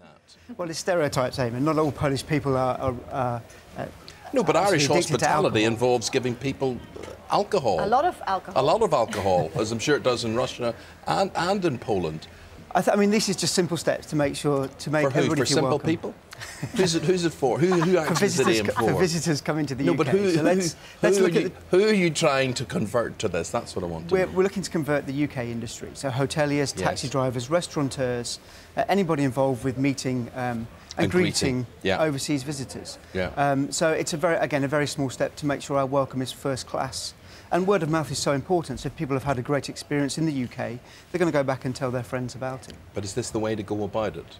that? Well, it's stereotypes, Eamon. Not all Polish people are no, but Irish hospitality involves giving people alcohol. A lot of alcohol. A lot of alcohol, as I'm sure it does in Russia and in Poland. I mean, this is just simple steps to make sure everybody for simple welcome. people. Who's it for? Who actually is the name for? For visitors coming to the UK. No, but who are you trying to convert to this? That's what I want to know. We're looking to convert the UK industry. So hoteliers, taxi drivers, restaurateurs, anybody involved with meeting and greeting overseas visitors. Yeah. So it's a very small step to make sure our welcome is first class. And word of mouth is so important, so if people have had a great experience in the UK, they're going to go back and tell their friends about it. But is this the way to go about it?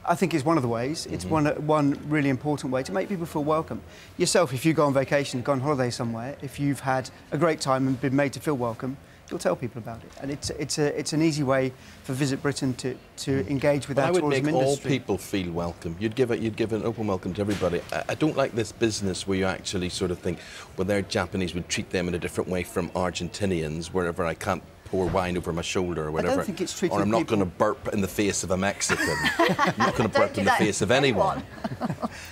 I think it's one of the ways. It's one really important way to make people feel welcome. Yourself, if you go on vacation, go on holiday somewhere, if you've had a great time and been made to feel welcome, you'll tell people about it. And it's an easy way for Visit Britain to engage with our tourism industry. I would make all people feel welcome. You'd give an open welcome to everybody. I don't like this business where you actually sort of think, well, they're Japanese, would treat them in a different way from Argentinians, wherever I can't pour wine over my shoulder or whatever. I don't think it's treating or I'm not people... going to burp in the face of a Mexican. I'm not going to burp in the face of anyone.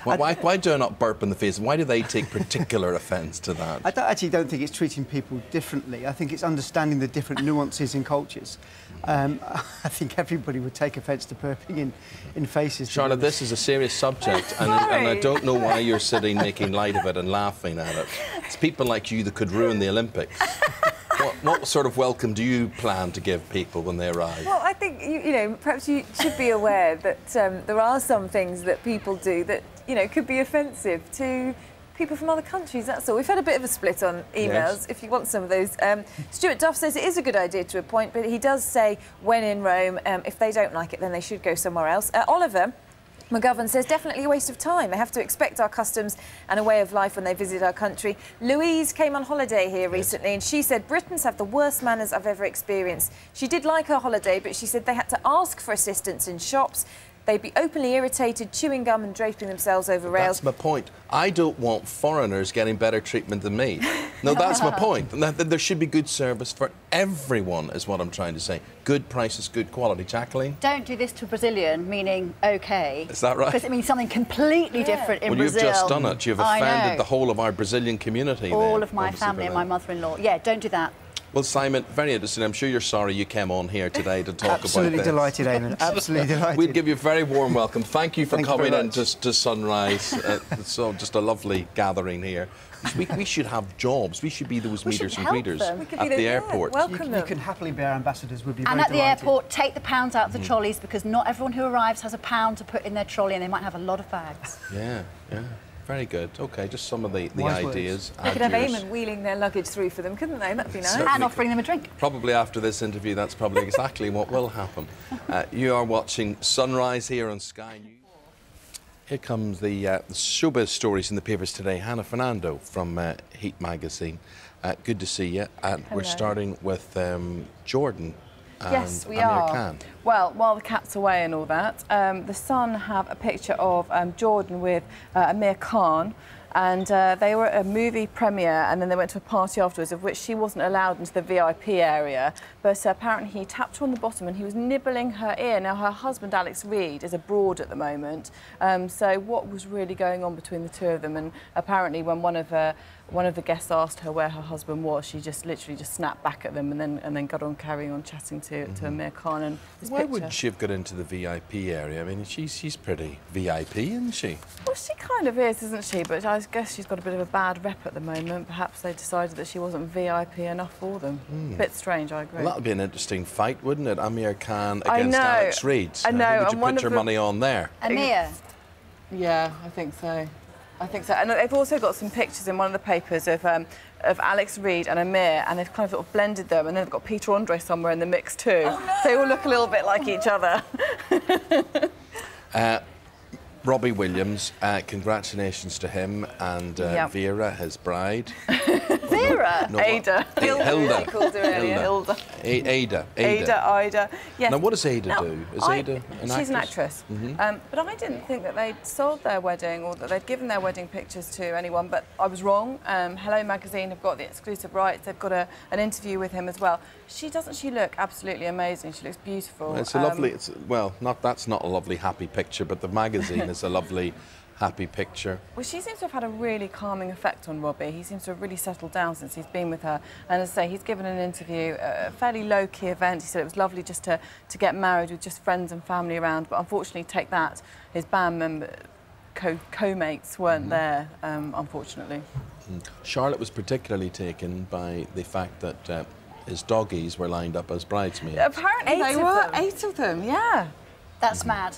Why do I not burp in the face? Why do they take particular offence to that? I actually don't think it's treating people differently. I think it's understanding the different nuances in cultures. I think everybody would take offence to burping in faces. Charlotte, this is a serious subject, and I don't know why you're sitting making light of it and laughing at it. It's people like you that could ruin the Olympics. What sort of welcome do you plan to give people when they arrive? Well, I think, you know, perhaps you should be aware that there are some things that people do that, you know, could be offensive to people from other countries, that's all. We've had a bit of a split on emails, yes. If you want some of those. Stuart Duff says it is a good idea to a point, but he does say, when in Rome, if they don't like it, then they should go somewhere else. Oliver McGovern says, definitely a waste of time. They have to expect our customs and a way of life when they visit our country. Louise came on holiday here recently and she said, Britons have the worst manners I've ever experienced. She did like her holiday, but she said they had to ask for assistance in shops. They'd be openly irritated, chewing gum and draping themselves over rails. That's my point. I don't want foreigners getting better treatment than me. No, that's my point. There should be good service for everyone, is what I'm trying to say. Good prices, good quality. Jacqueline? Don't do this to a Brazilian, meaning OK. Is that right? Because it means something completely different in Brazil. Well, you've just done it. You've offended the whole of our Brazilian community. All of my family and my mother-in-law. Yeah, don't do that. Well, Simon, very interesting. I'm sure you're sorry you came on here today to talk about this. Absolutely delighted, Eamon. Absolutely delighted. We'd give you a very warm welcome. Thank you for coming in to Sunrise. It's just a lovely gathering here. We should have jobs. We should be those meeters and greeters at the airport. Welcome them. You can happily be our ambassadors. We'd be very And at the delighted. airport, take the pounds out of the trolleys, because not everyone who arrives has a pound to put in their trolley, and they might have a lot of bags. Yeah, yeah. Very good. OK, just some of the ideas. They could have Eamon wheeling their luggage through for them, couldn't they? That'd be nice. Certainly. And offering them a drink. Probably after this interview, that's probably exactly what will happen. You are watching Sunrise here on Sky News. Here comes the showbiz stories in the papers today. Hannah Fernando from Heat magazine. Good to see you. We're starting with Jordan. Yes, we Amir are. Khan. Well, while the cat's away and all that, the Sun have a picture of Jordan with Amir Khan, and they were at a movie premiere and then they went to a party afterwards, of which she wasn't allowed into the VIP area, but apparently he tapped her on the bottom and he was nibbling her ear. Now, her husband, Alex Reid, is abroad at the moment, so what was really going on between the two of them? And apparently when one of the guests asked her where her husband was, she just literally snapped back at them and then got on carrying on chatting to Amir Khan. And why wouldn't she have got into the VIP area? I mean, she's pretty VIP, isn't she? Well, she kind of is, isn't she? But I guess she's got a bit of a bad rep at the moment. Perhaps they decided that she wasn't VIP enough for them. Bit strange, I agree. Well, that'd be an interesting fight, wouldn't it? Amir Khan against Alex Reid. I know. Who would you put your money on there? Amir. Yeah, I think so. I think so. And they've also got some pictures in one of the papers of Alex Reid and Amir, and they've kind of sort of blended them, and then they've got Peter Andre somewhere in the mix too. Oh, no. They all look a little bit like each other. Robbie Williams, congratulations to him and Vera, his bride. Vera? No, Ada. Hilda. Called her earlier. Hilda. Ada. Ida. Yes. Now, what does Ada do? Is Ada an actress? She's an actress. But I didn't think that they'd sold their wedding or that they'd given their wedding pictures to anyone, but I was wrong. Hello Magazine have got the exclusive rights. They've got an interview with him as well. Doesn't she look absolutely amazing? She looks beautiful. Well, it's a lovely, that's not a lovely happy picture, but the magazine is a lovely happy picture. Well, she seems to have had a really calming effect on Robbie. He seems to have really settled down since he's been with her. And as I say, he's given an interview, a fairly low-key event. He said it was lovely just to get married with just friends and family around. But unfortunately, take that, his band member, co-mates weren't there, unfortunately. Charlotte was particularly taken by the fact that his doggies were lined up as bridesmaids. Apparently they were. 8 of them, yeah. That's mad.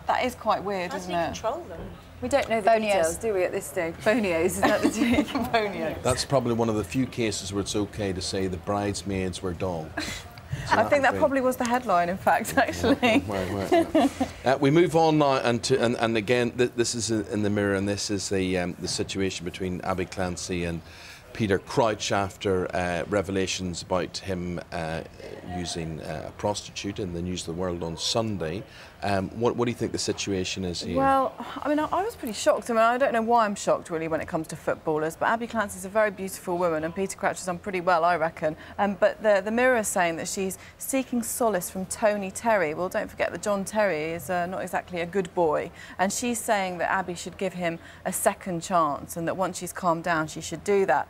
That is quite weird, isn't it? How do you control them? We don't know the details, do we, at this stage? Bonios, is that the term? Bonios. That's probably one of the few cases where it's okay to say the bridesmaids were dogs. So I think that probably was the headline, in fact, actually. We move on now, and again, this is in the Mirror, and this is the situation between Abby Clancy and Peter Crouch after revelations about him using a prostitute in the News of the World on Sunday. What do you think the situation is here? Well, I mean, I was pretty shocked. I mean, I don't know why I'm shocked, really, when it comes to footballers, but Abby Clancy's a very beautiful woman, and Peter Crouch has done pretty well, I reckon. But the Mirror is saying that she's seeking solace from Tony Terry. Well, don't forget that John Terry is not exactly a good boy, and she's saying that Abby should give him a second chance, and that once she's calmed down, she should do that.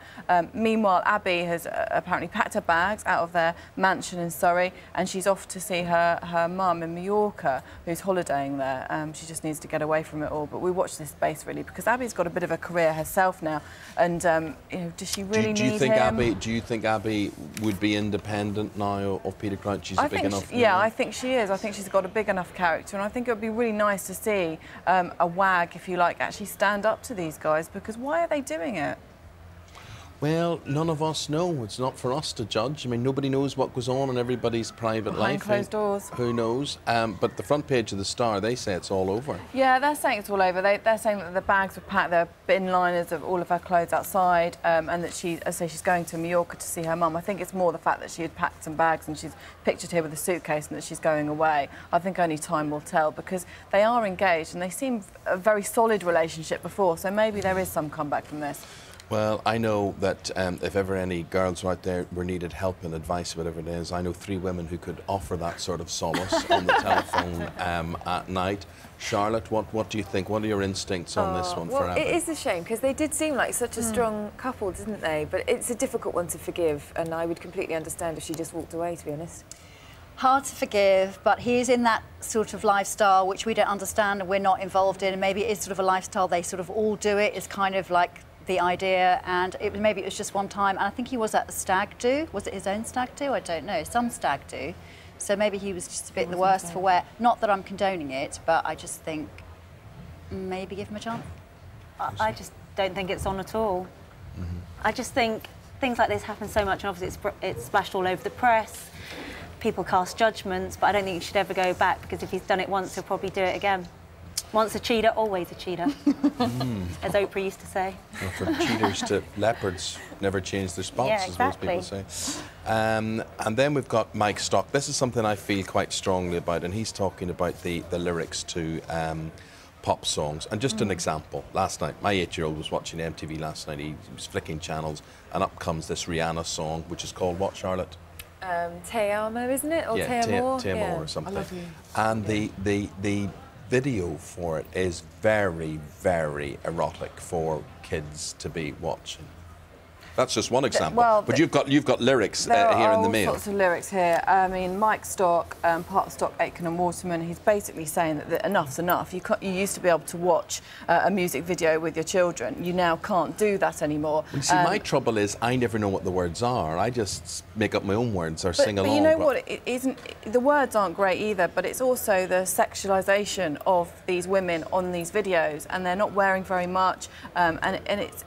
Meanwhile, Abby has apparently packed her bags out of their mansion in Surrey, and she's off to see her mum in Mallorca, who's holidaying there. She just needs to get away from it all. But we watch this space, really, because Abby's got a bit of a career herself now, and you know, does she really need him? Do you think Abby would be independent now of Peter Crouch? She's a big enough. Yeah, I think she is. I think she's got a big enough character, and I think it would be really nice to see a wag, if you like, actually stand up to these guys, because why are they doing it? Well, none of us know. It's not for us to judge. I mean, nobody knows what goes on in everybody's private life. Behind closed doors. Who knows? But the front page of the Star, they say it's all over. Yeah, they're saying it's all over. They're saying that the bags were packed, there are bin liners of all of her clothes outside, and that she's going to Mallorca to see her mum. I think it's more the fact that she had packed some bags and she's pictured here with a suitcase and that she's going away. I think only time will tell, because they are engaged and they seem a very solid relationship before, so maybe there is some comeback from this. Well, I know that if ever any girls out there were needed help and advice, whatever it is, I know 3 women who could offer that sort of solace on the telephone at night. Charlotte, what do you think? What are your instincts on this one for Abby? It is a shame, because they did seem like such a strong couple, didn't they? But it's a difficult one to forgive, and I would completely understand if she just walked away, to be honest. Hard to forgive, but he's in that sort of lifestyle which we don't understand and we're not involved in, and maybe it is sort of a lifestyle they sort of all do it. It's kind of like the idea, and maybe it was just one time, and I think he was at a stag do. Was it his own stag do? I don't know, some stag do. So maybe he was just a bit the worse for wear. Not that I'm condoning it, but I just think maybe give him a chance. I just don't think it's on at all. I just think things like this happen so much, and obviously it's splashed all over the press. People cast judgments, but I don't think he should ever go back, because if he's done it once, he'll probably do it again. Once a cheater, always a cheater, as Oprah used to say. Well, from cheaters to leopards, never change their spots, yeah, exactly. as most people say. And then we've got Mike Stock. This is something I feel quite strongly about, and he's talking about the lyrics to pop songs. And just an example, last night, my 8-year-old was watching MTV last night. He was flicking channels, and up comes this Rihanna song, which is called what, Charlotte? Te Amo, isn't it? Or yeah, Te Amor? Te Amor or something. I love you. And the video for it is very, very erotic for kids to be watching. That's just one example. Well, but you've got lyrics here in the Mail. There are all sorts of lyrics here. I mean, Mike Stock, part of Stock, Aitken and Waterman, he's basically saying that enough's enough. You used to be able to watch a music video with your children. You now can't do that anymore. Well, you see, my trouble is I never know what the words are. I just make up my own words or sing along. But you know what? It isn't. The words aren't great either, but it's also the sexualisation of these women on these videos, and they're not wearing very much, and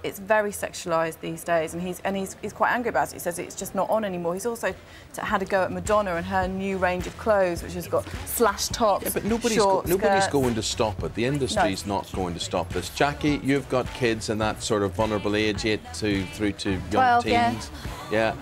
it's very sexualised these days. And he's quite angry about it. He says it's just not on anymore. He's also had a go at Madonna and her new range of clothes, which has got slashed tops, yeah, but nobody's going to stop it. The industry's not going to stop this. Jackie, you've got kids in that sort of vulnerable age, 8 through to young 12, teens. Yeah. Yeah.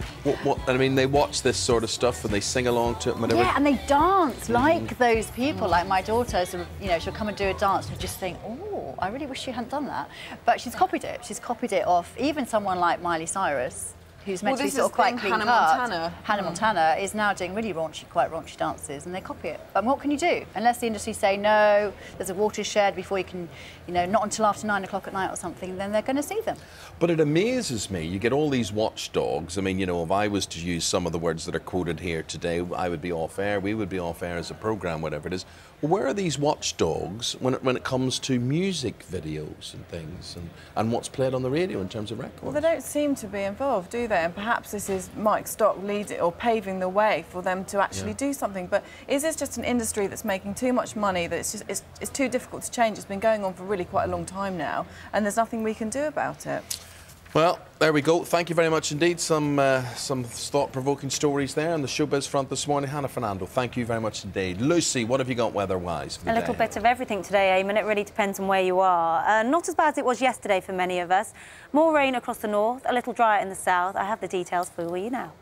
I mean, they watch this sort of stuff and they sing along to it and whatever. Yeah, and they dance like those people. Like my daughter, sort of, you know, she'll come and do a dance and just think, oh, I really wish she hadn't done that. But she's copied it. She's copied it off even someone like Miley Cyrus, who's meant to be sort of quite clean Hannah cut. Montana. Hannah Montana is now doing really raunchy, quite raunchy dances, and they copy it. But what can you do? Unless the industry say no, there's a watershed before you can, you know, not until after 9 o'clock at night or something, then they're going to see them. But it amazes me. You get all these watchdogs. I mean, you know, if I was to use some of the words that are quoted here today, I would be off air. We would be off air as a programme, whatever it is. Well, where are these watchdogs when it comes to music videos and things and what's played on the radio in terms of records? Well, they don't seem to be involved, do they? And perhaps this is Mike Stock leading or paving the way for them to actually do something. But is this just an industry that's making too much money that it's too difficult to change? It's been going on for really quite a long time now, and there's nothing we can do about it. Well, there we go. Thank you very much indeed. Some thought-provoking stories there on the showbiz front this morning. Hannah Fernando, thank you very much indeed. Lucy, what have you got weather-wise for the A little bit of everything today, Eamon. It really depends on where you are. Not as bad as it was yesterday for many of us. More rain across the north, a little drier in the south. I have the details for you now.